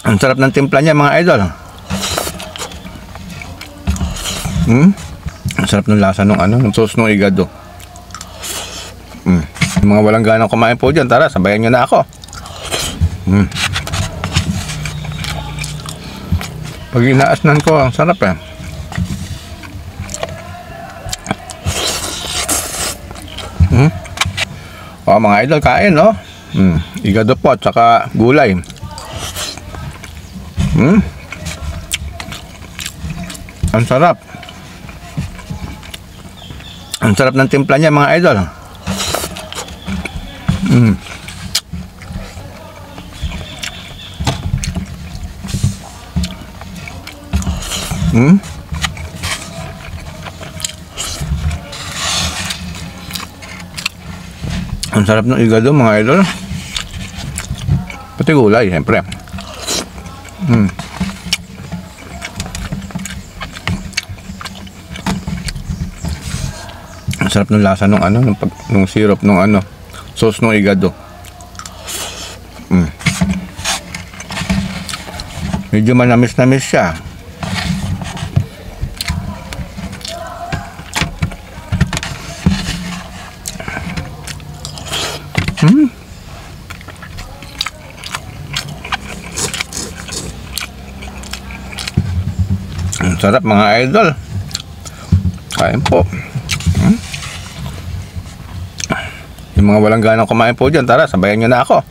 Ang sarap ng timpla niya, mga idol. Ang sarap ng lasa ng ng sauce ng igado. Yung mga walang ganang kumain po dyan, tara, sabayan nyo na ako. Pag inaasnan ko, ang sarap eh. O mga idol, kain no? Igado po at saka gulay. Ang sarap. Ang sarap ng timpla niya, mga idol. Ang sarap ng igado, mga idol. Pati gulay, siyempre. Ang sarap ng lasa ng nung syrup ng sauce ng igado. Medyo manamis-namis siya. Ang sarap, mga idol. Kain po. Yung mga walang ganang kumain po dyan, tara, sabayan nyo na ako.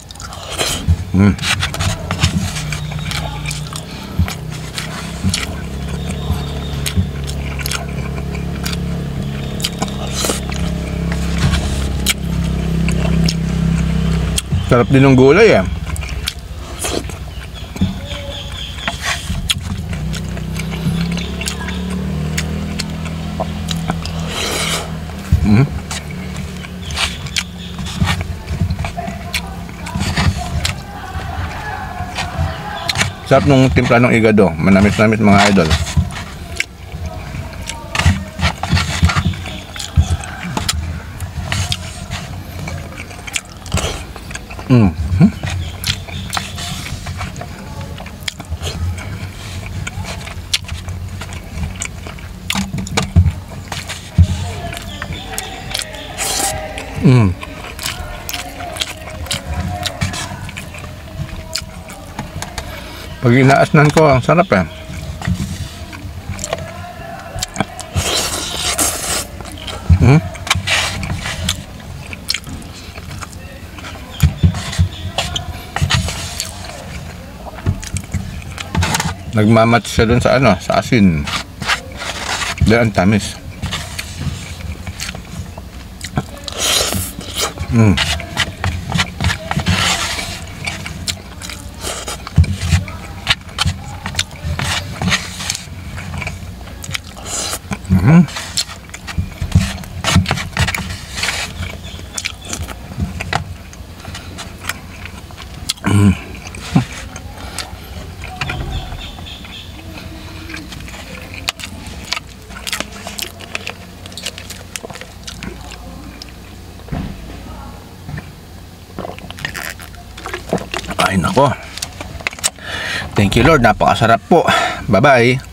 Sarap din ng gulay eh. Sarap nung timpla ng igado. Manamis-namis, mga idol. Pag inaasnan ko, ang sarap eh. Nagmamatch siya dun sa sa asin. Dahil ang tamis. Ay nako. Thank you Lord, napakasarap po. Bye bye.